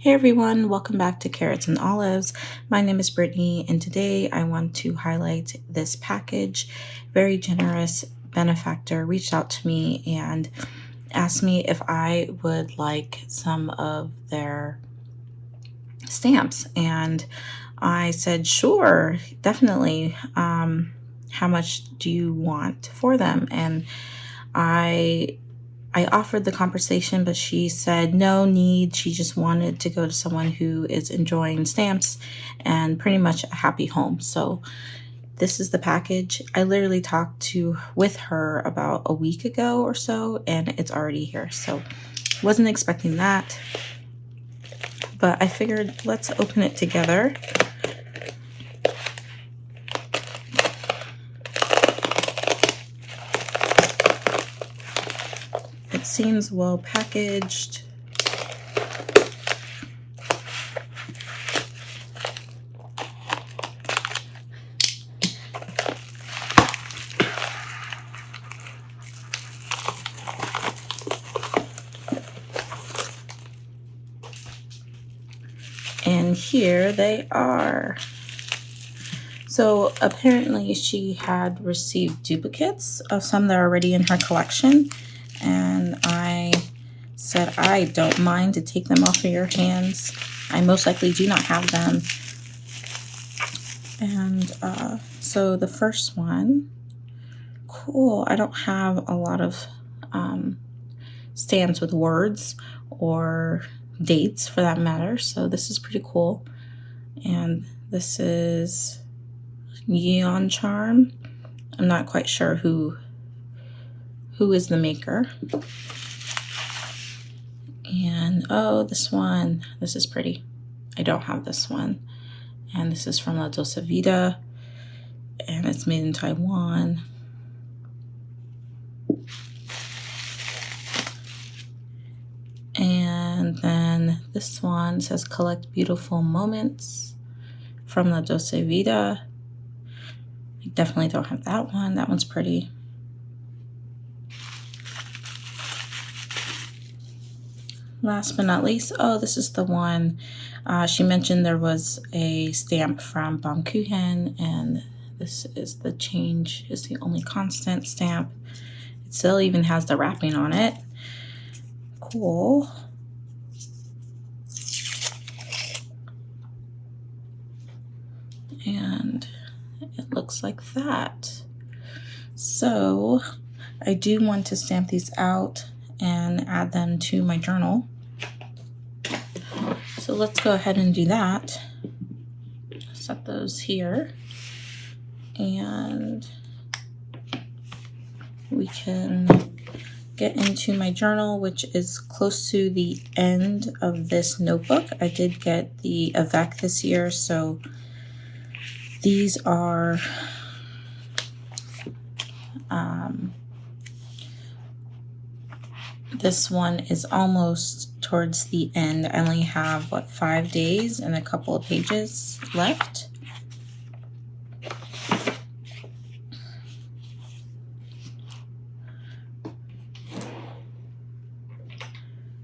Hey everyone, welcome back to Carrots and Olives. My name is Brittany, and today I want to highlight this package. Very generous benefactor reached out to me and asked me if I would like some of their stamps, and I said sure, definitely. How much do you want for them? And I offered the conversation, but she said no need. She just wanted to go to someone who is enjoying stamps and pretty much a happy home. So this is the package. I literally talked with her about a week ago or so, and it's already here. So wasn't expecting that, but I figured let's open it together. It seems well packaged. And here they are. So apparently she had received duplicates of some that are already in her collection. And I said, I don't mind to take them off of your hands. I most likely do not have them. And so the first one, cool. I don't have a lot of stamps with words or dates for that matter. So this is pretty cool. And this is Neon Charm. I'm not quite sure who is the maker. And oh, this is pretty. I don't have this one. And this is from La Dolce Vita, and it's made in Taiwan. And then this one says Collect Beautiful Moments from La Dolce Vita. I definitely don't have that one. That one's pretty. Last but not least, oh, this is the one. She mentioned there was a stamp from Baumkuchen, and this is the change is the only constant stamp. It still even has the wrapping on it. Cool. And it looks like that. So I do want to stamp these out and add them to my journal. So let's go ahead and do that. Set those here, and we can get into my journal, which is close to the end of this notebook. I did get the Avec this year, so these are this one is almost towards the end. I only have 5 days and a couple of pages left.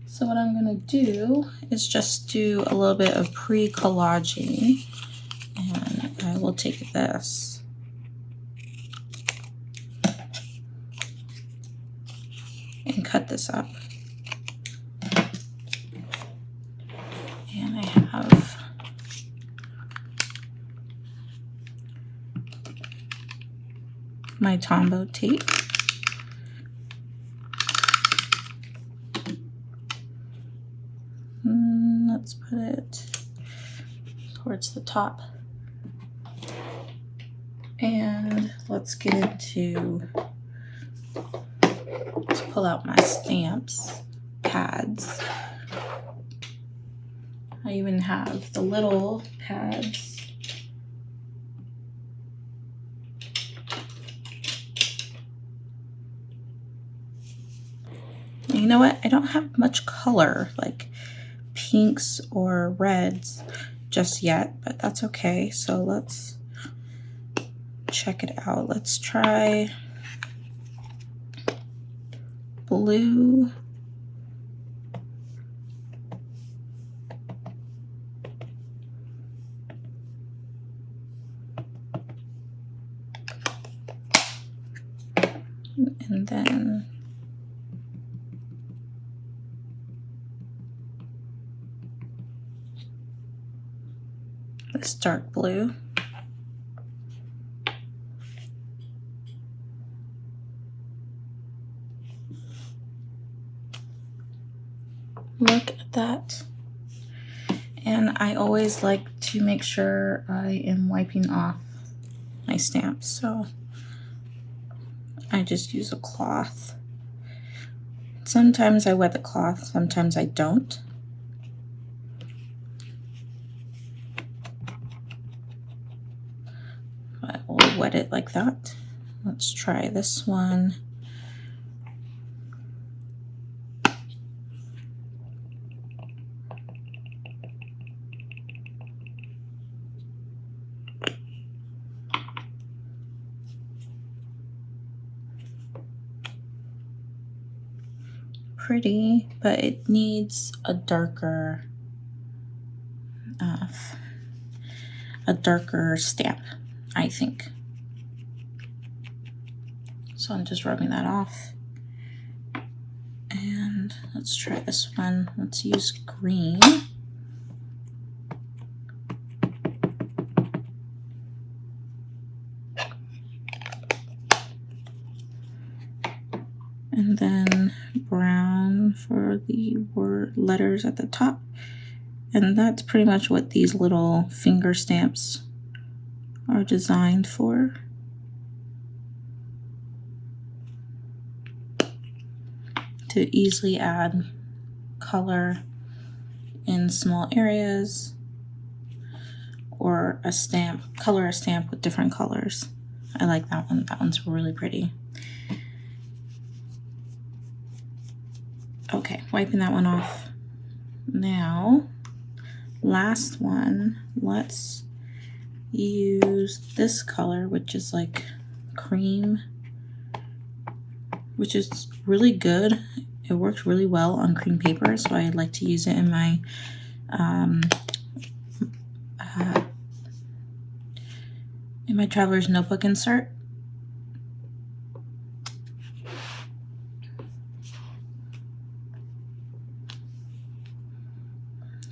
So what I'm going to do is just do a little bit of pre-collaging, and I will take this and cut this up. And I have my Tombow tape. Let's put it towards the top. And let's get into, let's pull out my stamps, pads. I even have the little pads. You know what? I don't have much color, like pinks or reds just yet, but that's okay. So let's check it out. Let's try blue And then this dark blue. Look at that. And I always like to make sure I am wiping off my stamps, so I just use a cloth. Sometimes I wet the cloth, sometimes I don't. But we'll wet it like that. Let's try this one. Pretty, but it needs a darker stamp, I think. So I'm just rubbing that off. And let's try this one. Let's use green. And then brown for the word letters at the top. And that's pretty much what these little finger stamps are designed for. To easily add color in small areas, or a stamp, color a stamp with different colors. I like that one. That one's really pretty. Okay, wiping that one off. Now, last one, let's use this color, which is like cream, which is really good. It works really well on cream paper, so I like to use it in my traveler's notebook insert.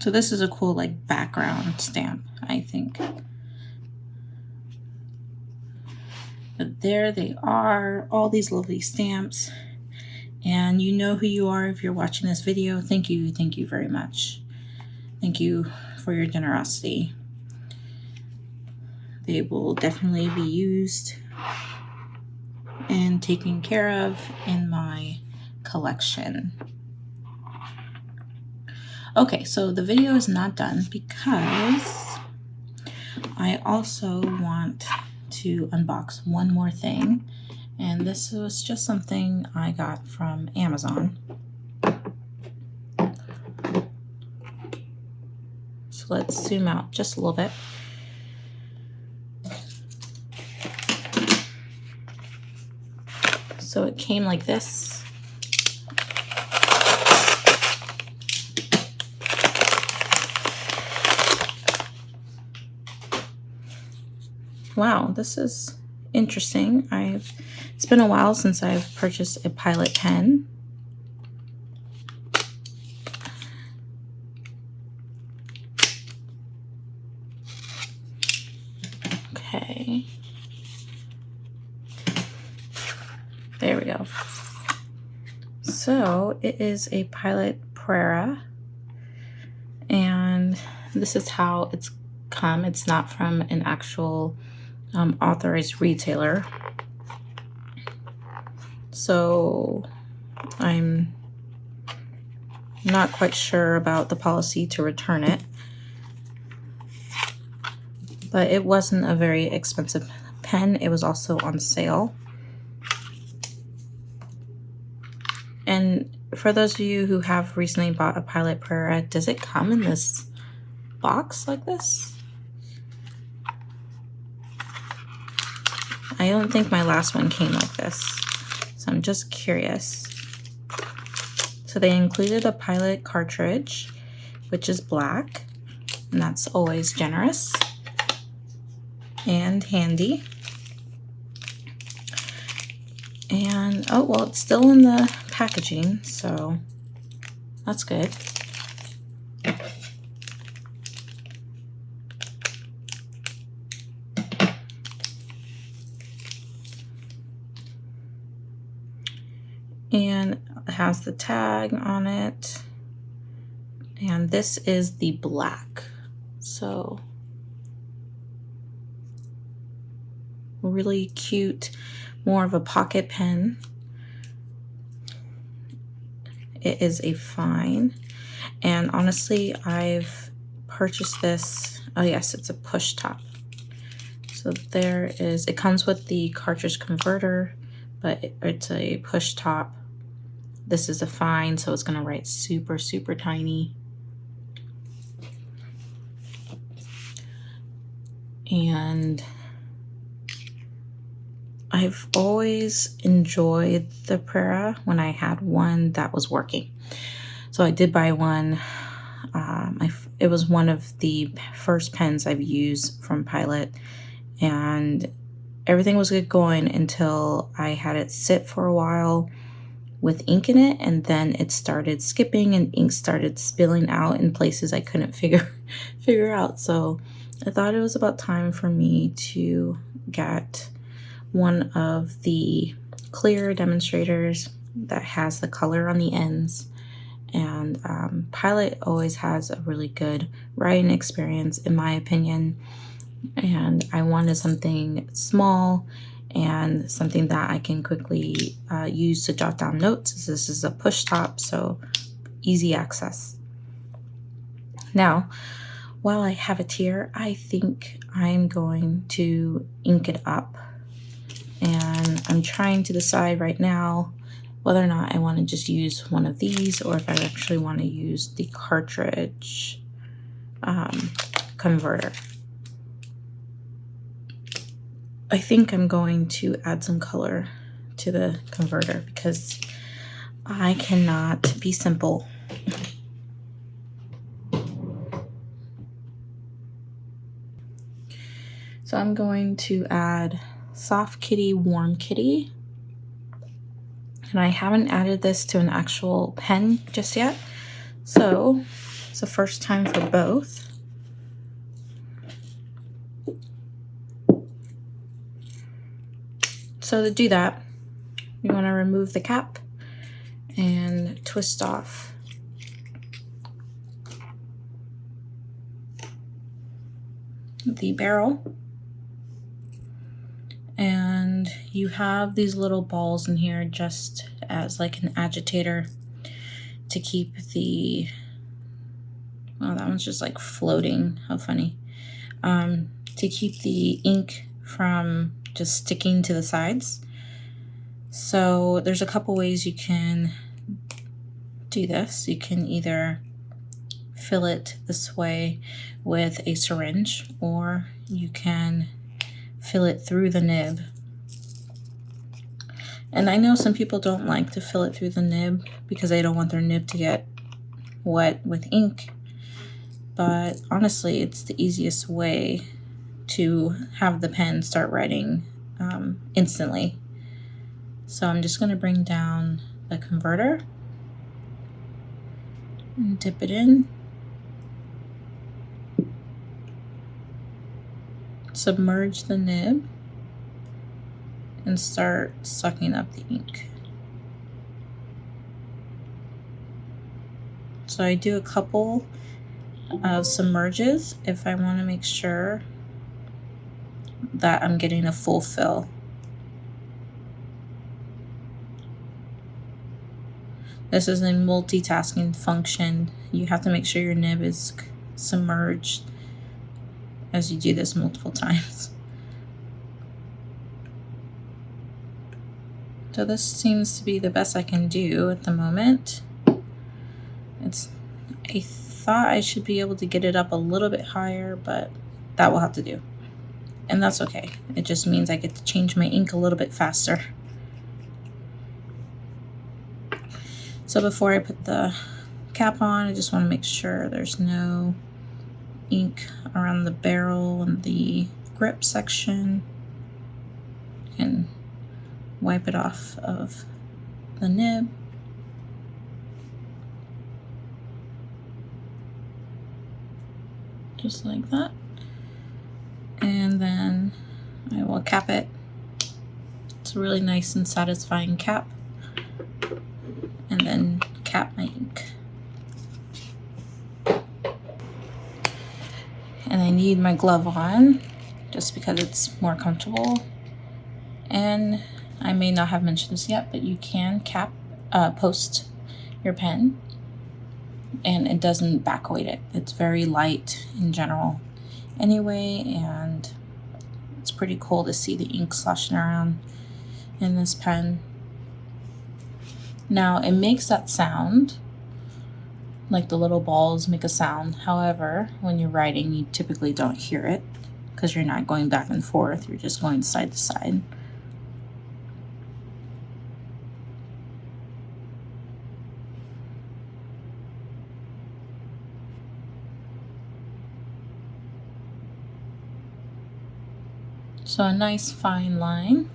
So this is a cool like background stamp, I think. But there they are, all these lovely stamps. And you know who you are if you're watching this video. Thank you very much. Thank you for your generosity. They will definitely be used and taken care of in my collection. Okay, so the video is not done because I also want to unbox one more thing, and this was just something I got from Amazon. So let's zoom out just a little bit. So it came like this. Wow, this is interesting. It's been a while since I've purchased a Pilot pen. Okay. There we go. So it is a Pilot Prera, and this is how it's come. It's not from an actual authorized retailer, so I'm not quite sure about the policy to return it, but it wasn't a very expensive pen. It was also on sale. And for those of you who have recently bought a Pilot Prera, does it come in this box like this? I don't think my last one came like this, so I'm just curious. So they included a Pilot cartridge, which is black, and that's always generous and handy. And, oh, well, it's still in the packaging, so that's good. And it has the tag on it. And this is the black. So really cute, more of a pocket pen. It is a fine. And honestly, I've purchased this. Oh yes, it's a push top. So there is, it comes with the cartridge converter, but it's a push top. This is a fine, so it's gonna write super, super tiny. And I've always enjoyed the Prera when I had one that was working. So I did buy one. It was one of the first pens I've used from Pilot, and everything was good going until I had it sit for a while with ink in it, and then it started skipping and ink started spilling out in places I couldn't figure out. So I thought it was about time for me to get one of the clear demonstrators that has the color on the ends. And Pilot always has a really good writing experience, in my opinion. And I wanted something small and something that I can quickly use to jot down notes. This is a push top, so easy access. Now, while I have it here, I think I'm going to ink it up. And I'm trying to decide right now whether or not I want to just use one of these or if I actually want to use the cartridge converter. I think I'm going to add some color to the converter because I cannot be simple. So I'm going to add Soft Kitty, Warm Kitty. And I haven't added this to an actual pen just yet. So it's the first time for both. So to do that, you want to remove the cap and twist off the barrel. And you have these little balls in here just as like an agitator to keep the, oh, that one's just like floating, how funny. To keep the ink from just sticking to the sides. So there's a couple ways you can do this. You can either fill it this way with a syringe, or you can fill it through the nib. And I know some people don't like to fill it through the nib because they don't want their nib to get wet with ink. But honestly, it's the easiest way to have the pen start writing instantly. So I'm just going to bring down the converter and dip it in. Submerge the nib and start sucking up the ink. So I do a couple of submerges if I want to make sure that I'm getting a full fill. This is a multitasking function. You have to make sure your nib is submerged as you do this multiple times. So this seems to be the best I can do at the moment. I thought I should be able to get it up a little bit higher, but that will have to do. And that's okay. It just means I get to change my ink a little bit faster. So before I put the cap on, I just want to make sure there's no ink around the barrel and the grip section. You can wipe it off of the nib. Just like that. And then I will cap it. It's a really nice and satisfying cap. And then cap my ink. And I need my glove on just because it's more comfortable. And I may not have mentioned this yet, but you can post your pen and it doesn't back weight it. It's very light in general anyway, and it's pretty cool to see the ink sloshing around in this pen. Now it makes that sound, like the little balls make a sound. However, when you're writing, you typically don't hear it because you're not going back and forth, you're just going side to side. So a nice fine line.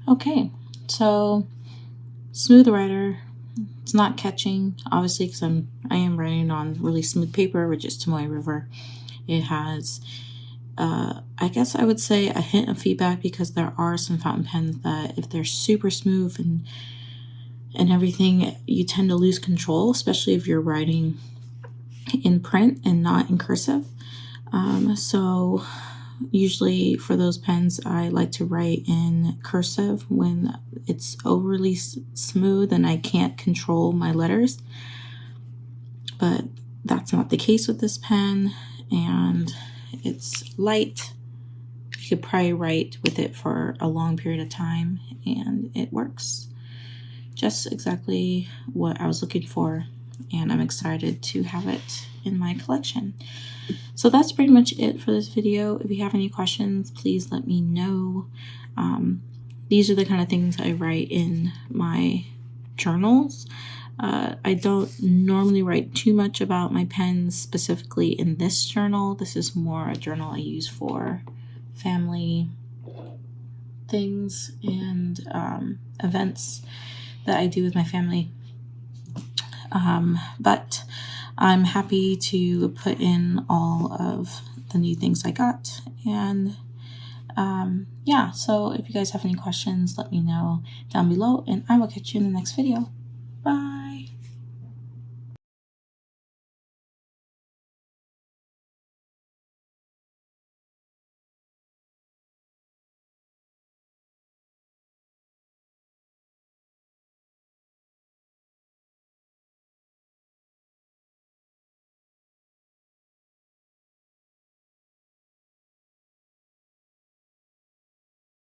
Okay, so smooth writer. It's not catching, obviously, because I am writing on really smooth paper, which is Tomoe River. It has, I guess I would say, a hint of feedback because there are some fountain pens that if they're super smooth and everything, you tend to lose control, especially if you're writing in print and not in cursive. So usually for those pens, I like to write in cursive when it's overly smooth and I can't control my letters. But that's not the case with this pen, and it's light. You could probably write with it for a long period of time, and it works. Just exactly what I was looking for, and I'm excited to have it in my collection. So that's pretty much it for this video. If you have any questions, please let me know. These are the kind of things I write in my journals. I don't normally write too much about my pens specifically in this journal. This is more a journal I use for family things and events that I do with my family. But I'm happy to put in all of the new things I got. And yeah, so if you guys have any questions, let me know down below, and I will catch you in the next video. Bye.